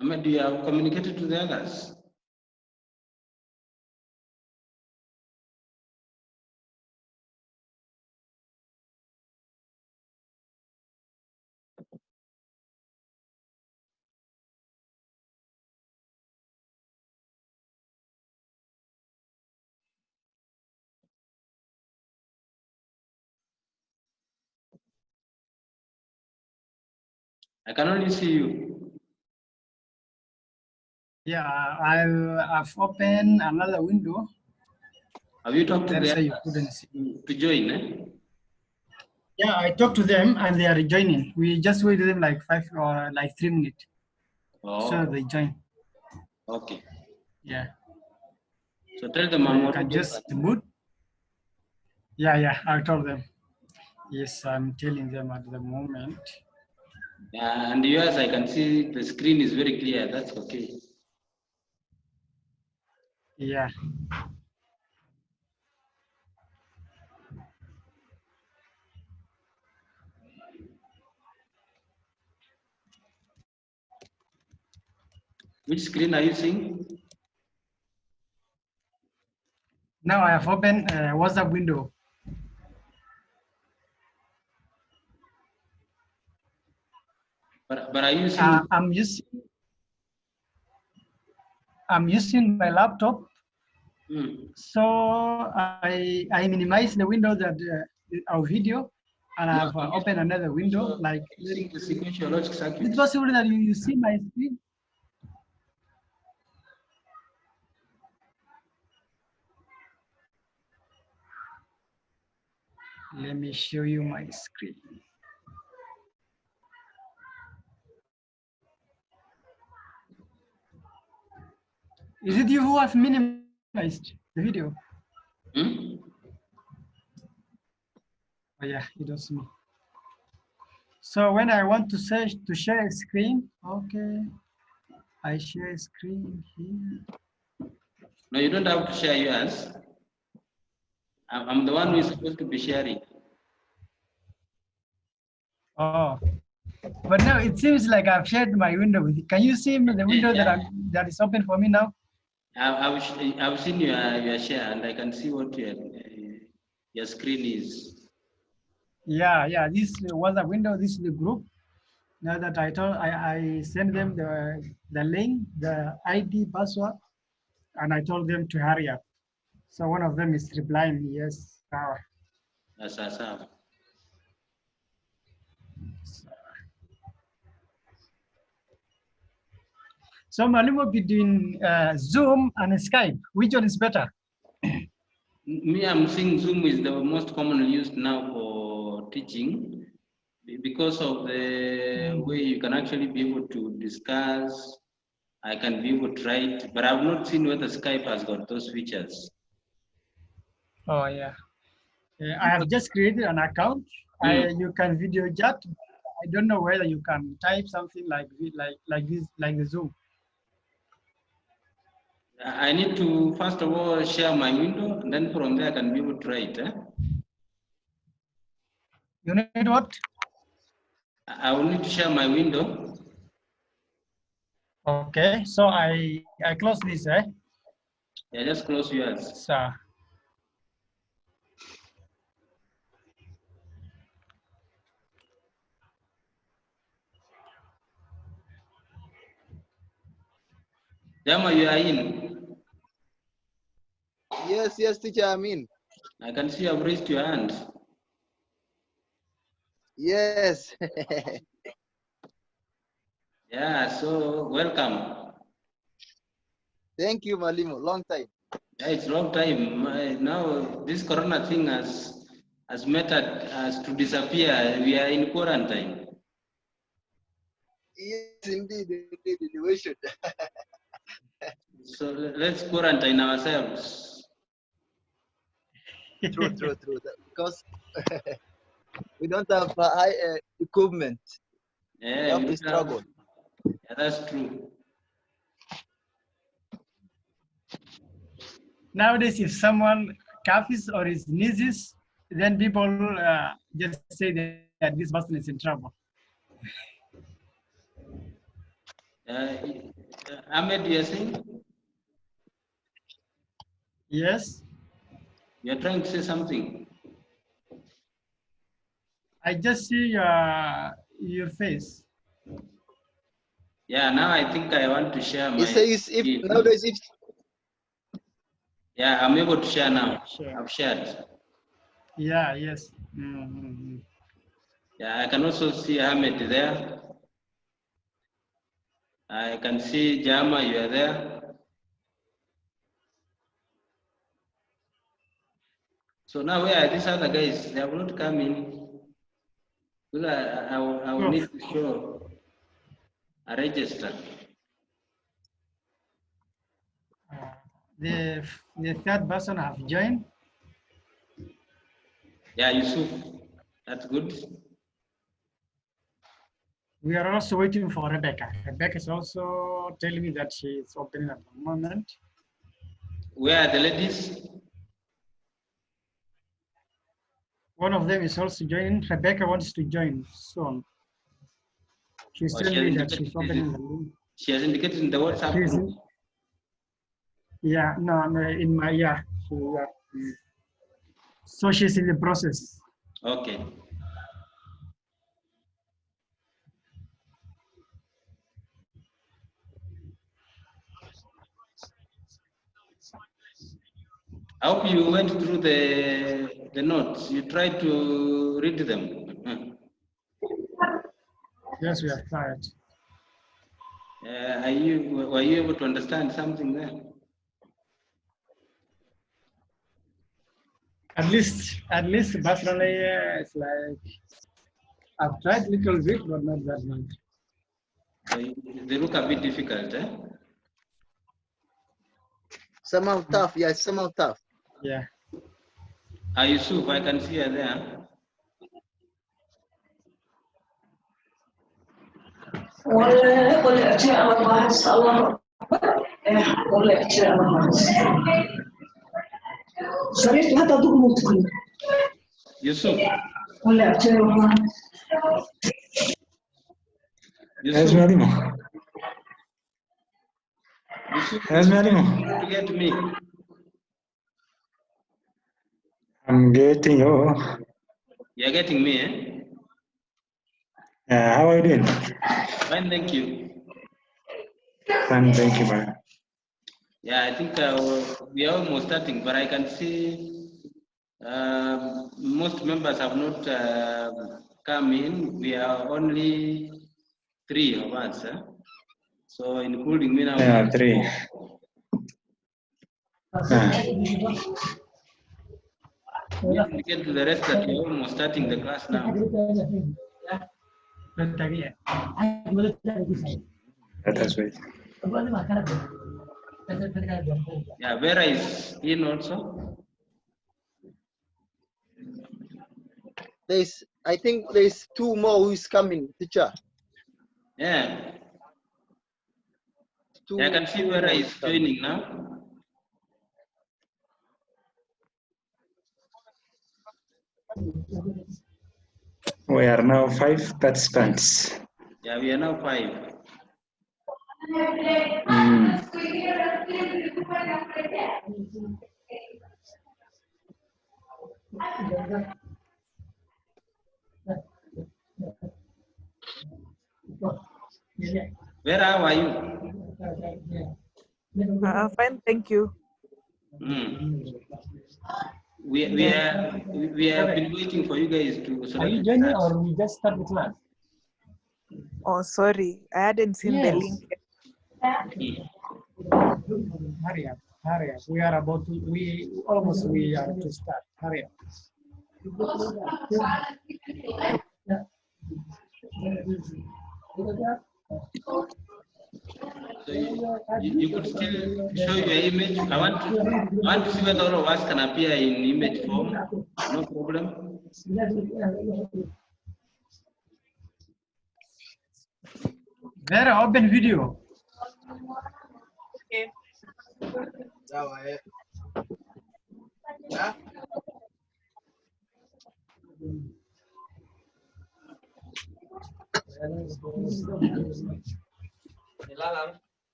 Ahmed, do you have communicated to the others? I can only see you. Yeah, I've opened another window. Have you talked to Let's say them you couldn't see. to join? Eh? Yeah, I talked to them and they are joining. We just waited them like 5 or like 3 minutes. Oh, So they join. okay. Yeah. So tell them So I'm you not can just boot. Yeah, I told them. Yes, I'm telling them at the moment. And yours, I can see the screen is very clear. That's okay. Yeah. Which screen are you seeing? Now I have opened WhatsApp window. But are you seeing? I'm using my laptop. So I minimize the window that our video, and I've opened another window. Like using the sequential logic circuits. It's possible that you see my screen. Let me show you my screen. Is it you who have minimized the video? Oh yeah, it was me. So when I want to search to share a screen, okay, I share a screen here. No, you don't have to share yours. I'm the one who is supposed to be sharing. Oh, but now it seems like I've shared my window with you. Can you see the window that is open for me now? I've seen your share, and I can see what your screen is. Yeah. This was a window. This is the group. Now that I sent them the link, the ID password, and I told them to hurry up. So one of them is replying, yes. Yes. So Malimo, between Zoom and Skype, which one is better? Me, I'm seeing Zoom is the most commonly used now for teaching because of the way you can actually be able to discuss. I can be able to write, but I've not seen whether Skype has got those features. Oh yeah. I have just created an account. You can video chat. I don't know whether you can type something like this, like the Zoom. I need to first of all share my window, and then from there I can be able to write. You need what? I will need to share my window. Okay, so I close this, eh? Yeah, just close yours. So. Jama, you are in. Yes, teacher, I'm in. I can see you have raised your hand. Yes. Yeah, so welcome. Thank you, Malimo. Long time. Yeah, it's a long time. Now this corona thing has made us to disappear. We are in quarantine. Yes, indeed, we should. So let's quarantine ourselves. True. Because we don't have high equipment. Yeah, we struggle. Yeah, that's true. Nowadays, if someone coughs or sneezes, then people just say that this person is in trouble. Ahmed, you are saying? Yes, You are trying to say something. I just see your face. Yeah, now I think I want to share He my says if screen. nowadays if Yeah, I'm able to share now. Sure. I've shared. Yeah, yes. Mm-hmm. Yeah, I can also see Ahmed there. I can see Jama, you are there. So now where are these other guys? They have not come in. Because I will need to show a register. The third person have joined. Yeah, Yusuf. That's good. We are also waiting for Rebecca. Rebecca is also telling me that she is opening at the moment. Where are the ladies? One of them is also joining. Rebecca wants to join soon. She's telling me that she's opening the link. She has indicated in the WhatsApp She's group. Yeah, no, in my, yeah. So she's in the process. Okay. I hope you went through the notes. You tried to read them. Yes, we are tried. Were you able to understand something there? At least personally, it's like I've tried a little bit, but not that much. They look a bit difficult, eh? somehow tough, yeah, somehow tough. Yeah. Yusuf, I can see you there. Yusuf. Yes, Marimo. Yusuf, Yes, Marimo. to get me. I'm getting you. You're getting me, eh? How are you doing? Fine, thank you. Fine, thank you, man. Yeah, I think we are almost starting, but I can see most members have not come in. We are only 3 of us, eh? So including me now. Yeah, 3. We need to indicate to the rest that we're almost starting the class now. Let us wait. Yeah, Vera is in also. I think there's 2 more who is coming, teacher. Yeah. Yeah, I can see Vera is joining now. We are now 5 participants. Yeah, we are now 5. Vera, how are you? Fine, thank you. We have been waiting for you guys to. Are you joining or we just start the class? Oh, sorry, I hadn't seen the link yet. Hurry up, hurry up. We are about to, we are to start. Hurry up. So you could still show your image. I want to see whether all of us can appear in image form. No problem. Vera, open video. Okay.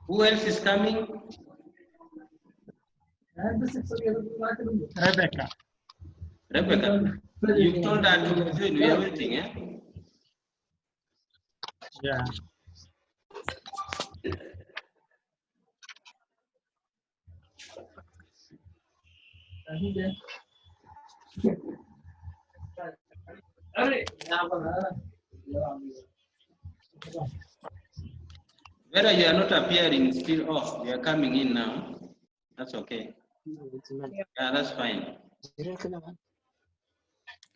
Who else is coming? Rebecca. Rebecca, you told her to do everything, eh? Yeah. Whether you are not appearing still off, you are coming in now. That's okay. Yeah, that's fine.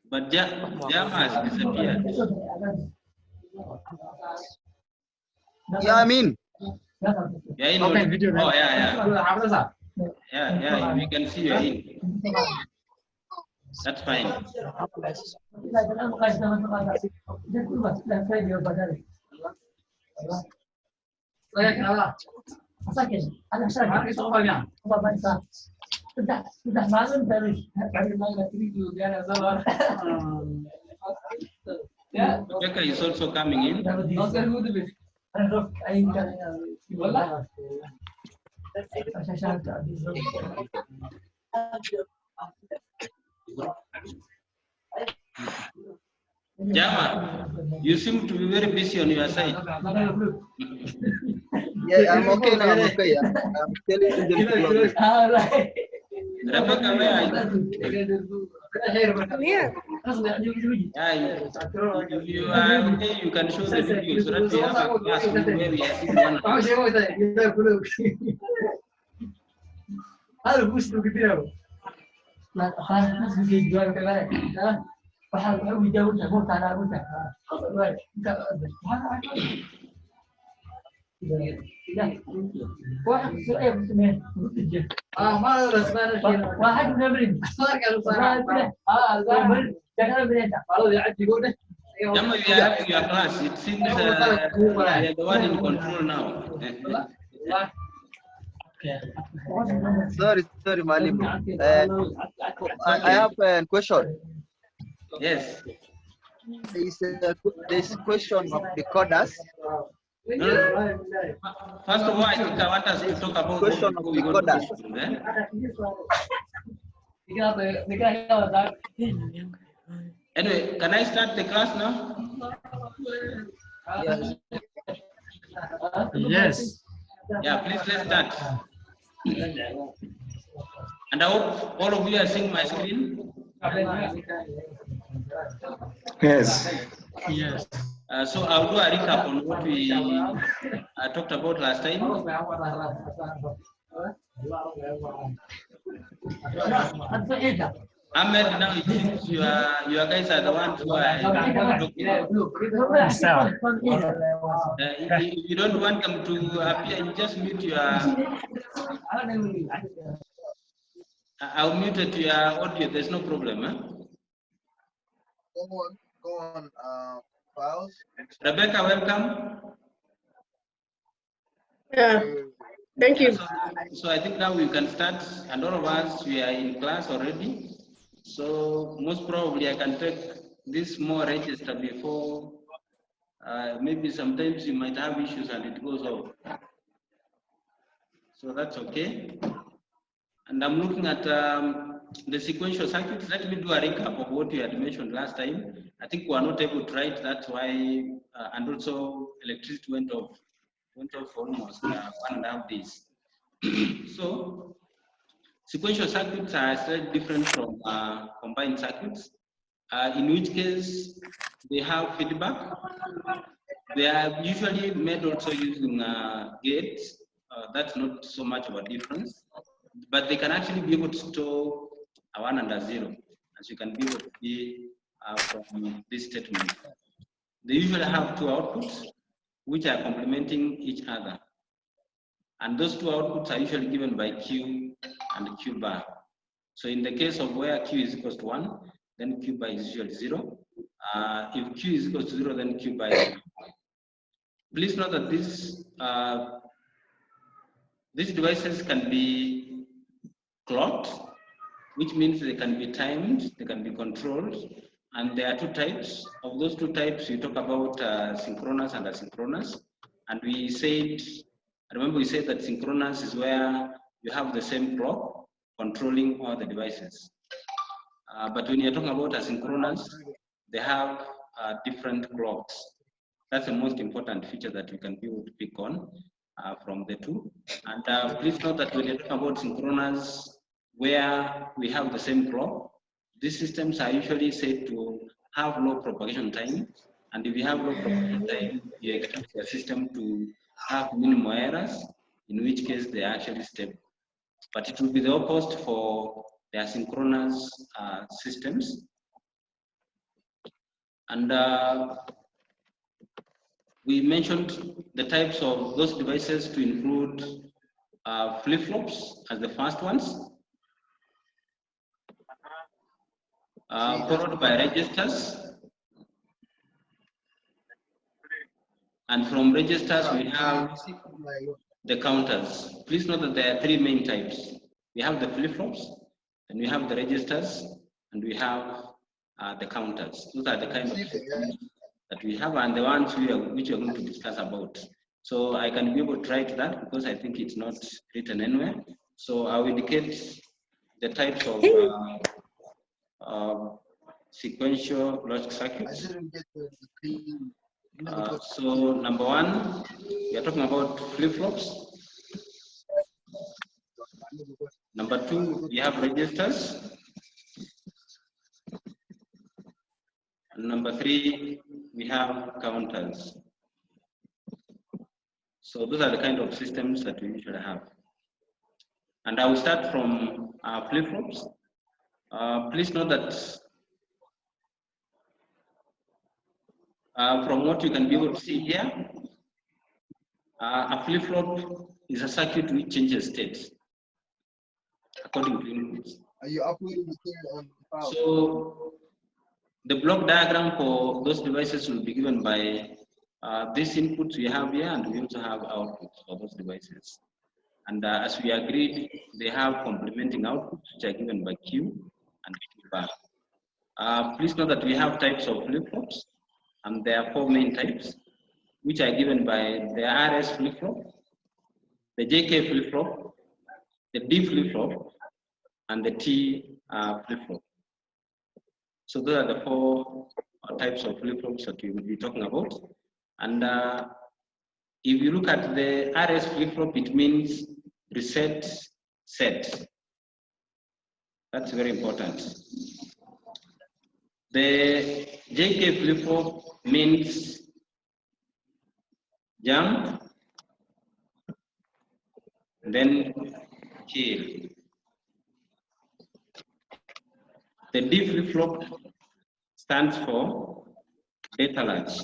But Jam has disappeared. Yeah, I mean. Yeah, in Okay, already. video then. Oh, yeah. Yeah, we can see you are in. That's fine. Rebecca is also coming in. Jama, you seem to be very busy on your side. Yeah, I'm okay now. I'm okay. Yeah. I'm telling them to go. Rebecca, where are you? Here. Yeah, if you are okay, you can show the video so that we have a class where we are seeing one. Jama, we are having your class. It seems we are the one in control now. Sorry, Malimu. I have a question. Yes. There's a question of decoders. No. First of all, I think I want us to talk about Question before of we go to decoders. question, eh? Anyway, can I start the class now? Yes. Yes. Yeah, please let's start. And I hope all of you are seeing my screen. Yes. Yes. So I'll do a recap on what we talked about last time. Ahmed, now it seems you guys are the ones who are talking. If you don't want them to appear, you just mute your. I'll mute it to your audio. There's no problem, huh? Go on. Files. Rebecca, welcome. Yeah, thank you. So I think now we can start, and all of us, we are in class already. So most probably I can take this more register before, maybe sometimes you might have issues and it goes off. So that's okay. And I'm looking at the sequential circuits. Let me do a recap of what we had mentioned last time. I think we are not able to write, that's why, and also electricity went off for almost 1.5 days. So sequential circuits are slightly different from combined circuits, in which case they have feedback. They are usually made also using gates. That's not so much of a difference, but they can actually be able to store a 1 and a 0, as you can be able to see from this statement. They usually have two outputs, which are complementing each other. And those two outputs are usually given by Q and Q bar. So in the case of where Q is equals to 1, then Q bar is usually 0. If Q is equals to 0, then Q bar is 0. Please note that these devices can be clocked. which means they can be timed, they can be controlled, and there are two types. Of those two types, we talk about synchronous and asynchronous. And we said, remember we said that synchronous is where you have the same clock controlling all the devices. But when you're talking about asynchronous, they have different clocks. That's the most important feature that you can be able to pick on from the two. And please note that when you're talking about synchronous, where we have the same clock, these systems are usually said to have low propagation time. And if you have low propagation time, you expect your system to have minimal errors, in which case they are actually stable. But it will be the opposite for the asynchronous systems. And we mentioned the types of those devices to include flip-flops as the first ones, followed by registers. And from registers, we have the counters. Please note that there are three main types. We have the flip-flops, and we have the registers, and we have the counters. Those are the kind of systems that we have, and the ones which we are going to discuss about. So I can be able to write that because I think it's not written anywhere. So I will indicate the types of sequential logic circuits. So number one, we are talking about flip-flops. Number two, we have registers. And number three, we have counters. So those are the kind of systems that we usually have. And I will start from flip-flops. Please note that from what you can be able to see here, a flip-flop is a circuit which changes state according to inputs. Are you uploading material on the file? So the block diagram for those devices will be given by these inputs we have here, and we also have outputs for those devices. And as we agreed, they have complementing outputs which are given by Q and Q bar. Please note that we have types of flip-flops, and there are four main types, which are given by the RS flip-flop, the JK flip-flop, the D flip-flop, and the T flip-flop. So those are the four types of flip-flops that we will be talking about. And if you look at the RS flip-flop, it means reset set. That's very important. The JK flip-flop means jump, then kill. The D flip-flop stands for data latch.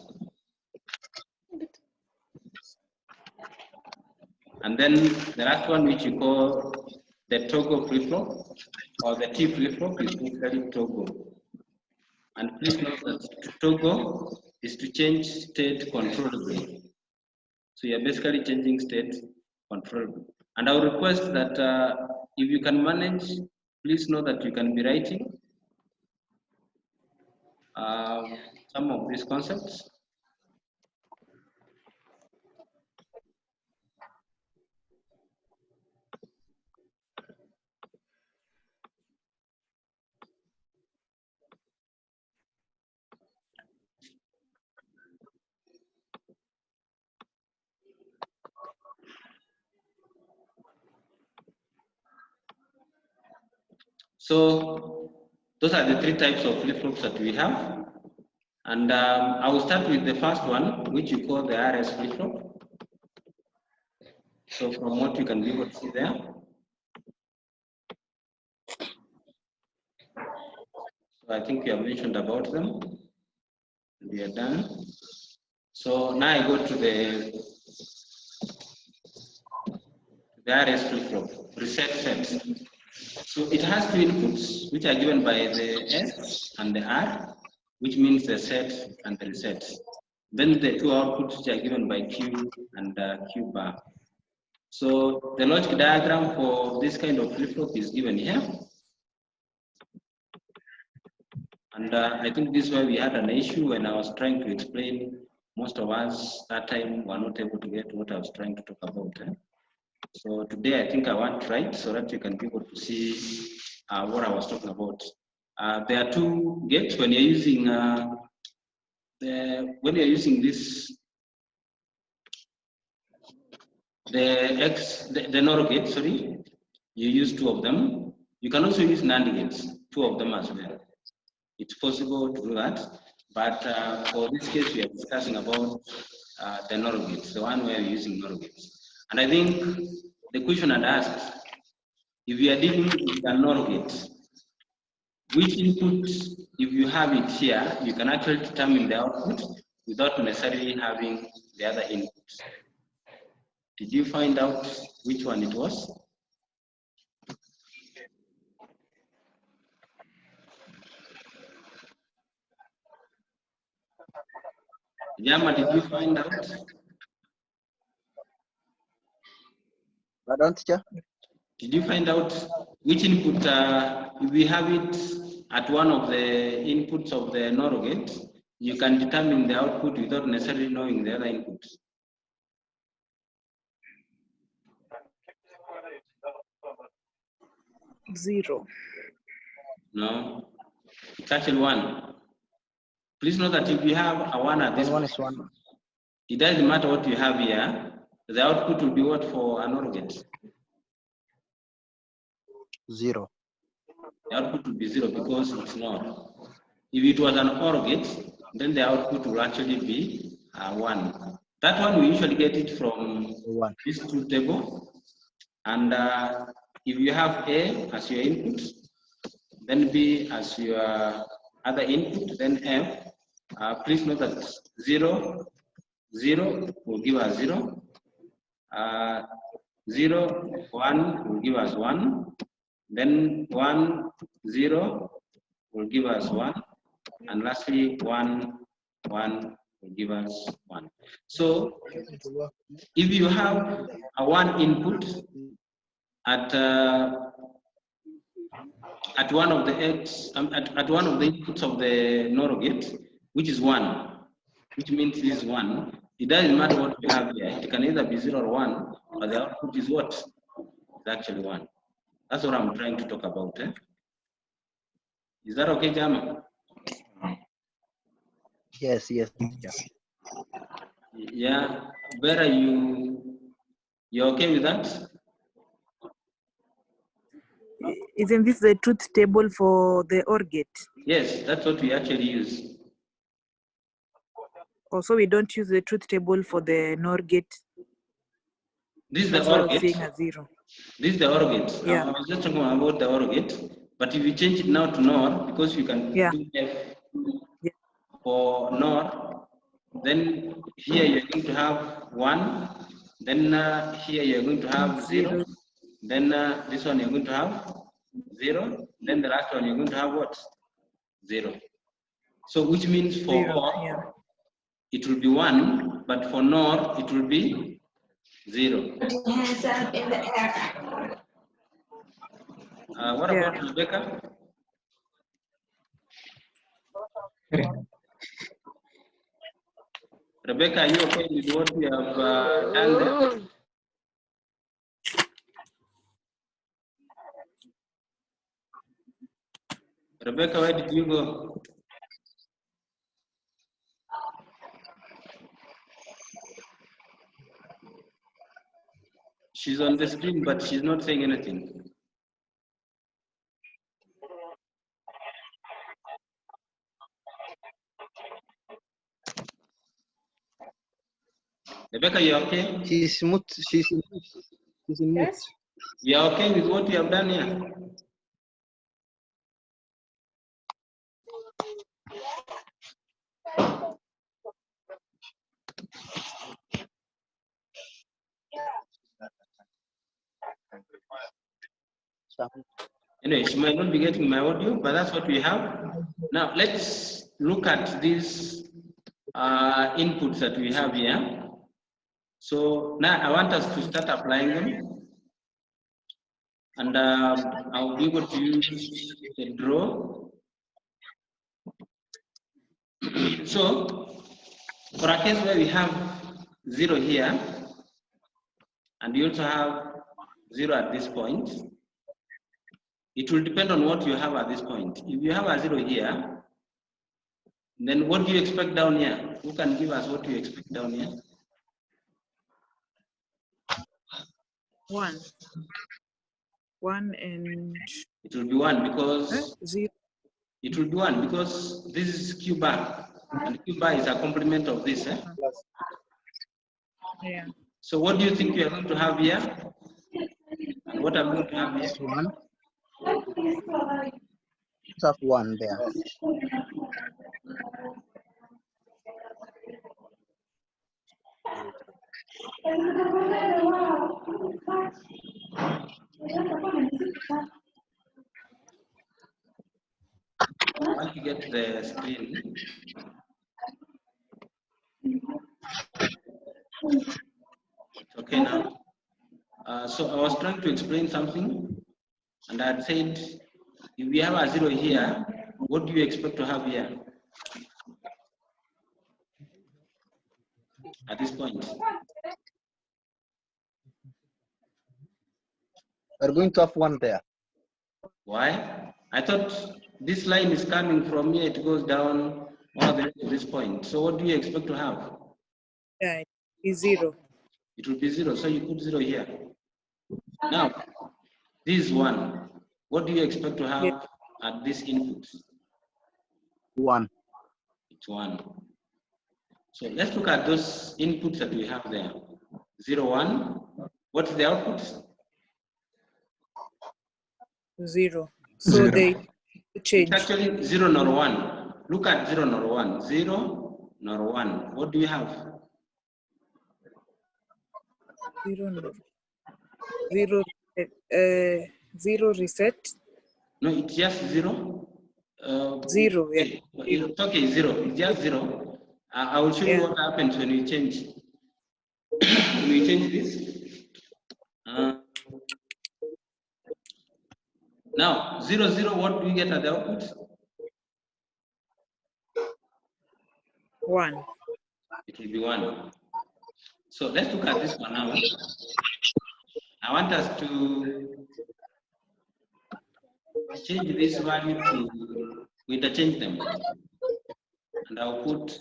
And then the last one, which you call the toggle flip-flop, or the T flip-flop, is basically toggle. And please note that to toggle is to change state controllably. So you're basically changing state controllably. And I will request that if you can manage, please know that you can be writing some of these concepts. So those are the three types of flip-flops that we have. And I will start with the first one, which you call the RS flip-flop. So from what you can be able to see there. So I think we have mentioned about them. We are done. So now I go to the RS flip-flop, reset set. So it has two inputs, which are given by the S and the R, which means the set and the reset. Then the two outputs, which are given by Q and Q bar. So the logic diagram for this kind of flip-flop is given here. And I think this is why we had an issue when I was trying to explain. Most of us that time were not able to get what I was trying to talk about. So today I think I want to write so that you can be able to see what I was talking about. There are two gates when you're using this, the NOR gate, sorry, you use two of them. You can also use NAND gates, two of them as well. It's possible to do that, but for this case we are discussing about the NOR gates, the one where we're using NOR gates. And I think the question I'd asked, if you are dealing with a NOR gate, which input, if you have it here, you can actually determine the output without necessarily having the other inputs. Did you find out which one it was? Yama, did you find out? Pardon, teacher? Did you find out which input, if we have it at one of the inputs of the NOR gate, you can determine the output without necessarily knowing the other inputs? Zero. No, it's actually one. Please note that if you have a one at this One point, is one. it doesn't matter what you have here, the output will be what for an OR gate? 0. The output will be 0 because it's not. If it was an OR gate, then the output will actually be 1. That one we usually get it from 1. this truth table. And if you have A as your input, then B as your other input, then F. Please note that 0, 0 will give us 0. 0, 1 will give us 1. Then 1, 0 will give us 1. And lastly, 1, 1 will give us 1. So if you have a 1 input at one of the at one of the inputs of the NOR gate, which is 1, which means this is 1. It doesn't matter what you have here. It can either be 0 or 1, but the output is what? It's actually 1. That's what I'm trying to talk about. Is that okay, Jama? Yes, yes. Yeah. Where are you? You okay with that? Isn't this the truth table for the OR gate? Yes, that's what we actually use. Also, we don't use the truth table for the NOR gate. This is That's the why I OR was gate. saying a 0. This is the OR gate. Yeah. I was just talking about the OR gate, but if you change it now to NOR, because you can do F for NOR, then here you're going to have 1, then here you're going to have 0, then this one you're going to have 0, then the last one you're going to have what? 0. So which means for 0, OR, it will be 1, but for NOR, it will be 0. Put your hands up in the air. What about Rebecca? Rebecca, are you okay with what we have done there? Rebecca, where did you go? She's on the screen, but she's not saying anything. Rebecca, you okay? She's mute. She's in mute. Yes. You are okay with what we have done here? Anyway, she might not be getting my audio, but that's what we have. Now, let's look at these inputs that we have here. So now I want us to start applying them. And I'll be able to use the draw. So, for a case where we have 0 here, and you also have 0 at this point, it will depend on what you have at this point. If you have a 0 here, then what do you expect down here? Who can give us what you expect down here? 1. 1 and It will be 1 because 0. it will be 1 because this is Q bar, and Q bar is a complement of this. Yeah. So what do you think you are going to have here? And what are we going to have here? 1. Have 1 there. Once you get the screen. Okay now. So I was trying to explain something, and I had said, if we have a 0 here, what do you expect to have here? At this point. We're going to have 1 there. Why? I thought this line is coming from here, it goes down all the way to this point. So what do you expect to have? Yeah, is 0. It will be 0, so you put 0 here. Now, this is 1. What do you expect to have at this input? 1. It's 1. So let's look at those inputs that we have there. 0, 1. What's the output? 0. So they change. It's actually 0 nor 1. Look at 0 nor 1. 0 nor 1. What do you have? 0 nor 0. 0 reset. No, it's just 0. 0. Yeah. It's okay, 0. It's just 0. I will show you what happens when we change. When we change this. Now, 0, 0, what do we get at the output? 1. It will be 1. So let's look at this one now. I want us to change this value to, we interchange them. And I'll put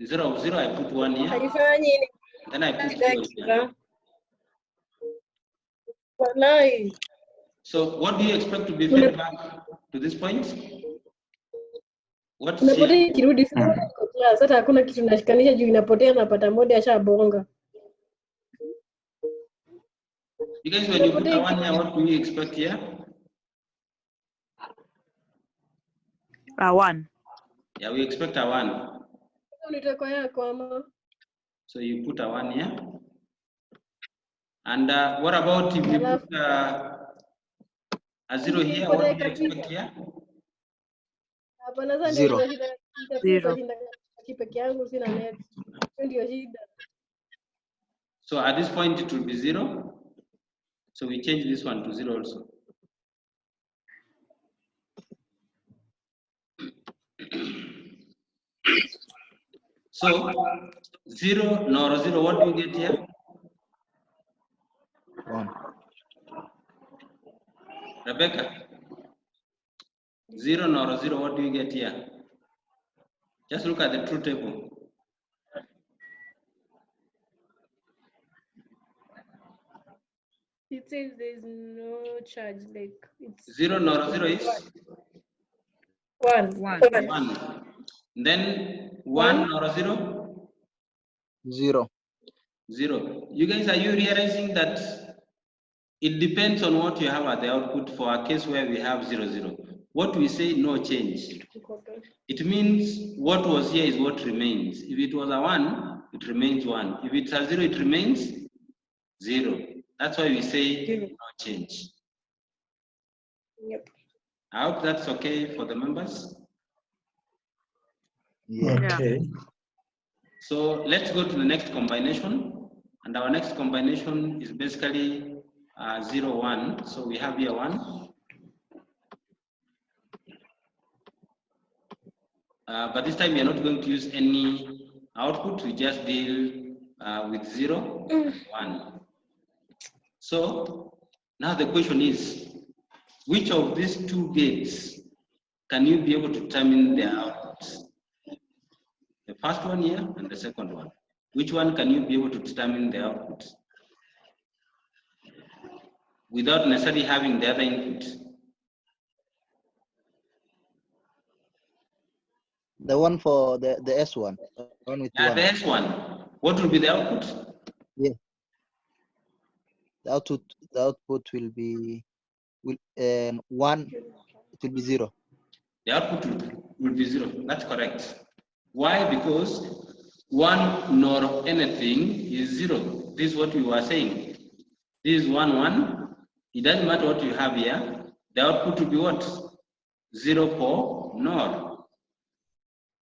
0, 0, I put 1 here. Then I put 0 here. So what do you expect to be fed back to this point? What's here? Kirudi class hata hakuna kitu nashikanisha juu inapotea napata moja ashabonga. You guys, when you put a 1 here, what do you expect here? A 1. Yeah, we expect a 1. So you put a 1 here. And what about if you put a 0 here? What do you expect here? 0. 0. So at this point it will be 0. So we change this one to 0 also. So 0 nor 0, what do you get here? 1. Rebecca, 0 nor 0, what do you get here? Just look at the truth table. It says there's no charge, like it's 0 nor 0 is 1. 1. Then 1 nor 0? 0. 0. You guys, are you realizing that it depends on what you have at the output for a case where we have 0, 0? What we say, no change. It means what was here is what remains. If it was a 1, it remains 1. If it's a 0, it remains 0. That's why we say no change. Yep. I hope that's okay for the members. Yeah. Okay. So let's go to the next combination. And our next combination is basically 0, 1. So we have here 1. but this time we are not going to use any output. We just deal with 0, 1. So now the question is, which of these two gates can you be able to determine their outputs? The first one here and the second one. Which one can you be able to determine the outputs without necessarily having the other input? The one for the S1. The one with Yeah, one. the S1. What will be the output? Yeah. The output will be one. It will be 0. The output will be 0. That's correct. Why? Because 1 nor anything is 0. This is what we were saying. This is 1, 1. It doesn't matter what you have here. The output will be what? 0 for nor.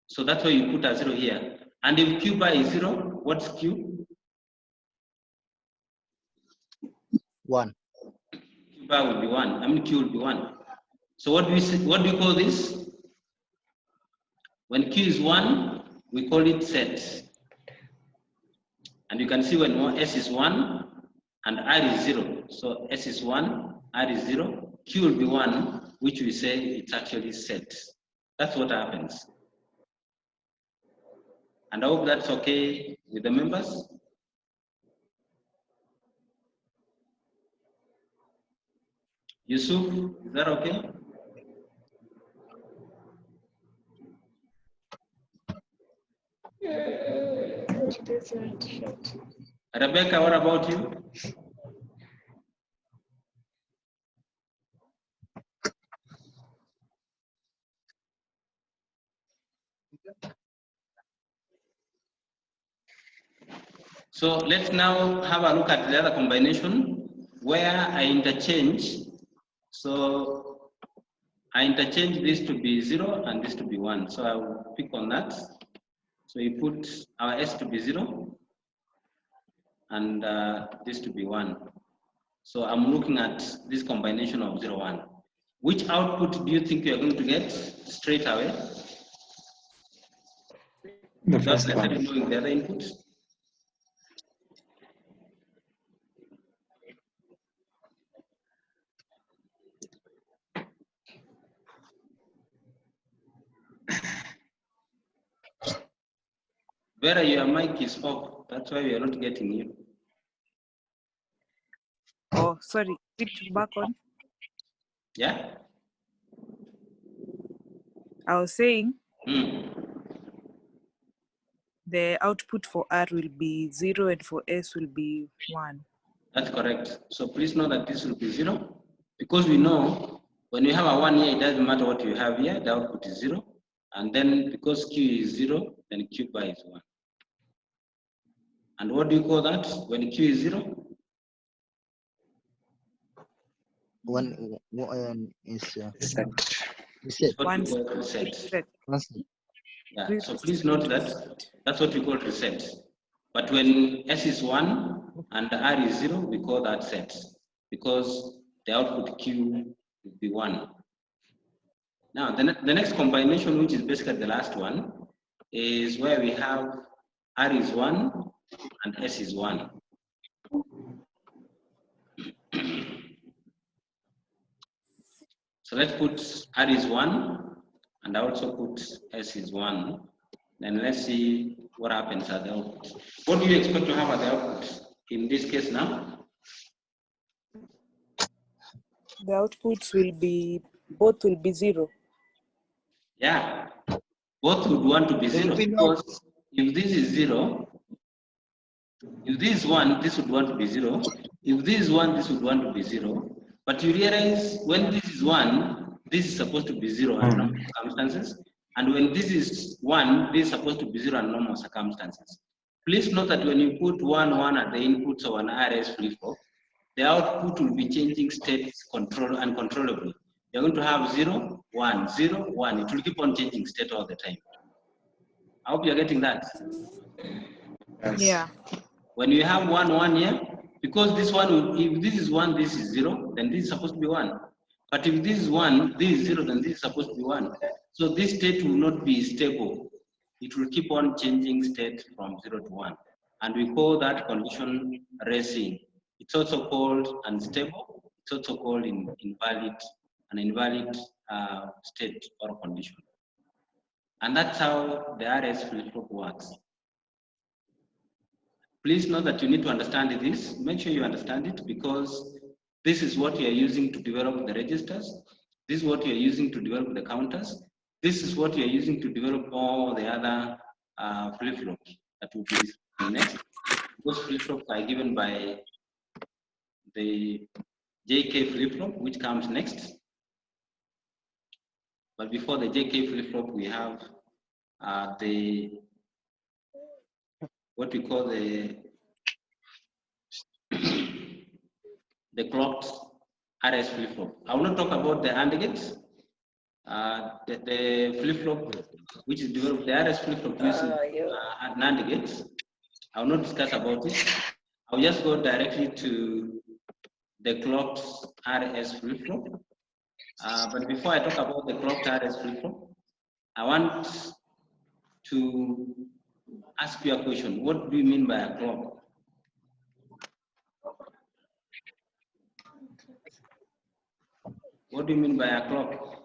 So that's why you put a 0 here. And if Q bar is 0, what's Q? 1. Q bar will be 1. I mean Q will be 1. So what do we say, what do you call this? When Q is 1, we call it set. And you can see when S is 1 and R is 0. So S is 1, R is 0, Q will be 1, which we say it's actually set. That's what happens. And I hope that's okay with the members. Yusuf, is that okay? Rebecca, what about you? So let's now have a look at the other combination where I interchange. So I interchange this to be 0 and this to be 1. So I will pick on that. So you put our S to be 0 and this to be 1. So I'm looking at this combination of 0, 1. Which output do you think you're going to get straight away? The first one. Knowing the other input? Vera, your mic is off. That's why we are not getting you. Oh, sorry. Switch back on. Yeah? I was saying Mm. the output for R will be 0 and for S will be 1. That's correct. So please know that this will be 0 because we know when you have a 1 here, it doesn't matter what you have here, the output is 0. And then because Q is 0, then Q bar is 1. And what do you call that when Q is 0? One is Set. reset. What we call reset. Reset. Yeah. So please note that that's what we call reset. But when S is 1 and R is 0, we call that set because the output Q will be 1. Now, the next combination, which is basically the last one, is where we have R is 1 and S is 1. So let's put R is 1 and I also put S is 1. Then let's see what happens at the output. What do you expect to have at the output in this case now? The outputs will be, both will be 0. Yeah, both would want to be 0 because if this is 0, if this is 1, this would want to be 0. If this is 1, this would want to be 0. But you realize when this is 1, this is supposed to be 0 under normal circumstances. And when this is 1, this is supposed to be 0 under normal circumstances. Please note that when you put 1, 1 at the inputs of an RS flip-flop, the output will be changing states uncontrollably. You're going to have 0, 1, 0, 1. It will keep on changing state all the time. I hope you're getting that. Yes. Yeah. When you have 1, 1 here, because this one, if this is 1, this is 0, then this is supposed to be 1. But if this is 1, this is 0, then this is supposed to be 1. So this state will not be stable. It will keep on changing state from 0 to 1. And we call that condition racing. It's also called unstable. It's also called an invalid state or condition. And that's how the RS flip-flop works. Please note that you need to understand this. Make sure you understand it, because this is what you are using to develop the registers. This is what you are using to develop the counters. This is what you are using to develop all the other flip-flops that will be discussed next. Those flip-flops are given by the JK flip-flop, which comes next. But before the JK flip-flop, we have what we call the clocked RS flip-flop. I will not talk about the AND gates. The flip-flop which is developed, the RS flip-flop using NAND gates. I will not discuss about it. I will just go directly to the clocked RS flip-flop. But before I talk about the clocked RS flip-flop, I want to ask you a question. What do you mean by a clock? What do you mean by a clock?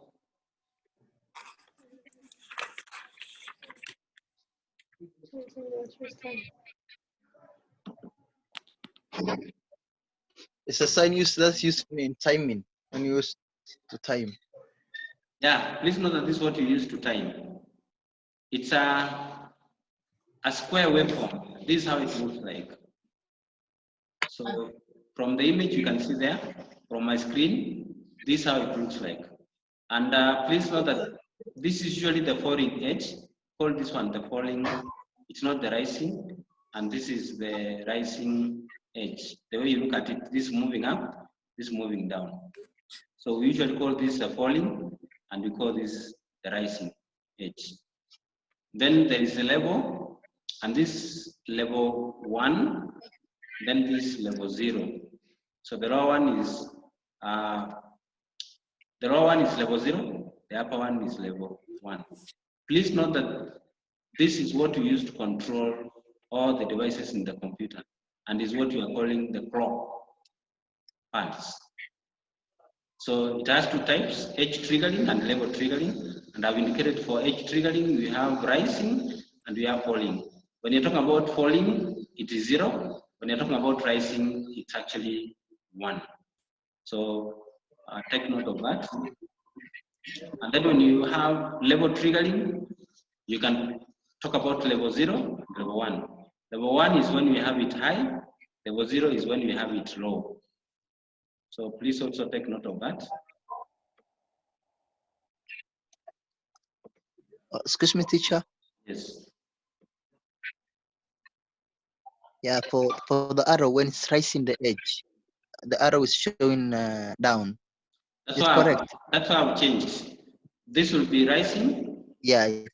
It's a sign that's used in timing, when you use to time. Yeah, please note that this is what you use to time. It's a square waveform. This is how it looks like. So from the image you can see there, from my screen, this is how it looks like. And please note that this is usually the falling edge. Call this one the falling, it's not the rising, and this is the rising edge. The way you look at it, this moving up, this moving down. So we usually call this a falling, and we call this the rising edge. Then there is a level, and this level 1, then this level 0. So the lower one is level 0, the upper one is level 1. Please note that this is what you use to control all the devices in the computer, and is what you are calling the clock pulse. So it has two types, edge triggering and level triggering. And I've indicated for edge triggering, we have rising and we have falling. When you're talking about falling, it is 0. When you're talking about rising, it's actually 1. So take note of that. And then when you have level triggering, you can talk about level 0 and level 1. Level 1 is when we have it high, level 0 is when we have it low. So please also take note of that. Excuse me, teacher. Yes. Yeah, for the arrow, when it's rising the edge, the arrow is showing down. That's Is why correct? that's why I've changed. This will be rising. Yeah.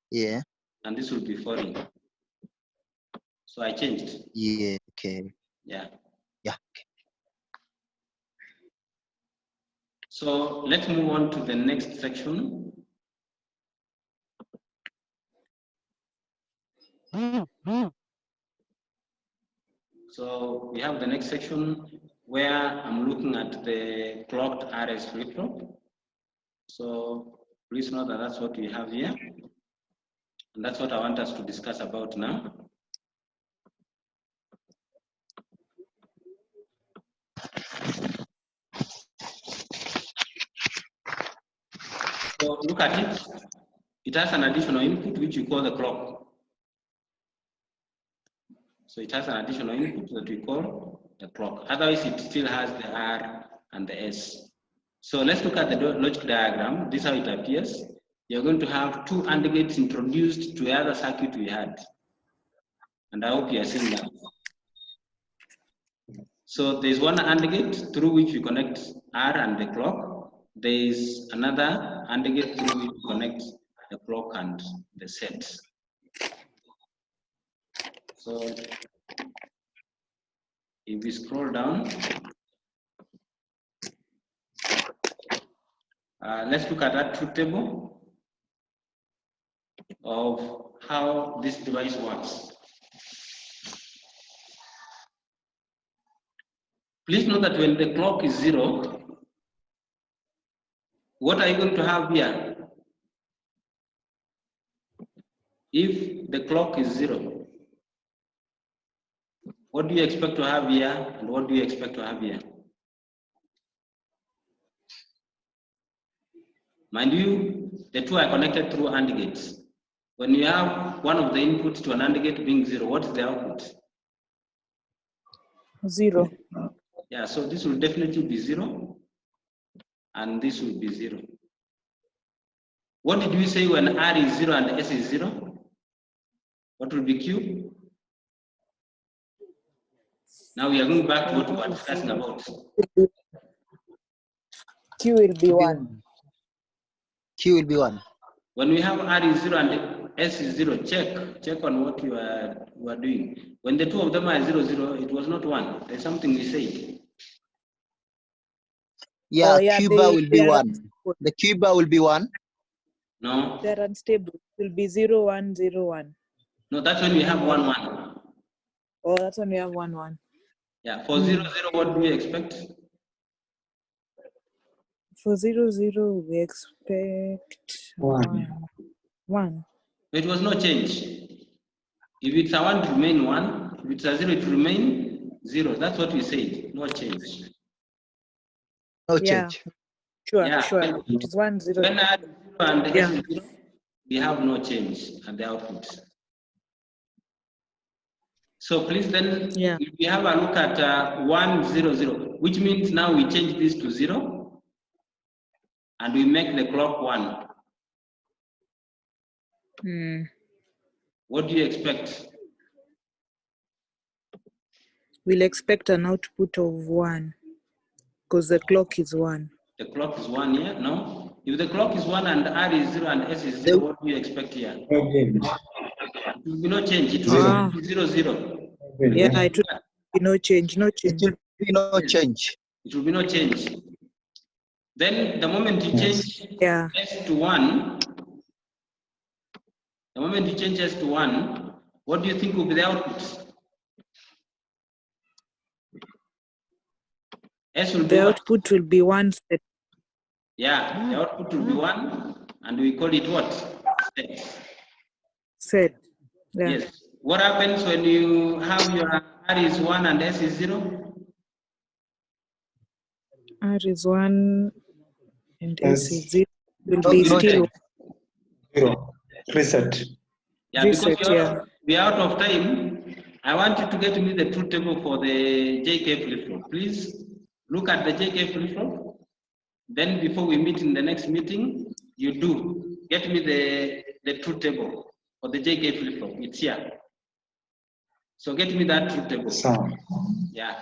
Yeah. And this will be falling. So I changed. Yeah. Okay. Yeah. Yeah. So let's move on to the next section. So we have the next section where I'm looking at the clocked RS flip-flop. So please note that that's what we have here. And that's what I want us to discuss about now. So look at it. It has an additional input which we call the clock. So it has an additional input that we call the clock. Otherwise, it still has the R and the S. So let's look at the logic diagram. This is how it appears. You're going to have two AND gates introduced to the other circuit we had. And I hope you are seeing that. So there's one AND gate through which we connect R and the clock. There's another AND gate through which we connect the clock and the set. So if we scroll down, Let's look at that truth table of how this device works. Please note that when the clock is 0, what are you going to have here? If the clock is 0, what do you expect to have here and what do you expect to have here? Mind you, the two are connected through AND gates. When you have one of the inputs to an AND gate being 0, what is the output? 0. Yeah, so this will definitely be 0 and this will be 0. What did we say when R is 0 and S is 0? What will be Q? Now we are going back to what we were discussing about. Q will be 1. Q will be 1. When we have R is 0 and S is 0, check on what you are doing. When the two of them are 0, 0, it was not 1. There's something we said. Yeah, Oh, yeah, Q bar will be they are 1. unstable. The Q bar will be 1. No, They're unstable. It will be 0, 1, 0, 1. no, that's when we have 1, 1. Oh, that's when we have 1, 1. Yeah, for 0, 0, what do we expect? For 0, 0, we expect 1. 1. It was no change. If it's a 1, it will remain 1. If it's a 0, it will remain 0. That's what we said. No change. No Yeah. change. Sure, Yeah. sure. It is 1, 0. When R is 0 and S Yeah. is 0, we have no change at the output. So please then, Yeah. if we have a look at 1, 0, 0, which means now we change this to 0 and we make the clock 1. What do you expect? We'll expect an output of 1 because the clock is 1. The clock is 1 here, no? If the clock is 1 and R is 0 and S is 0, what do you expect here? No change. It will be no change. It will be 0, 0. Yeah, it will be no change, no It change. will be no change. It will be no change. Then the moment you change Yeah. S to 1, the moment you change S to 1, what do you think will be the output? S will be The what? output will be 1 set. Yeah, the output will be 1, and we call it what? Set. Set. Yeah. Yes. What happens when you have your R is 1 and S is 0? R is 1 and S is 0. Will No, be no still change. 0. Reset. Yeah, reset, because we are out of time. I want you to get me the truth table for the JK flip-flop. Please look at the JK flip-flop. Then before we meet in the next meeting, you do get me the truth table for the JK flip-flop. It's here. So get me that truth table. Sound. Yeah.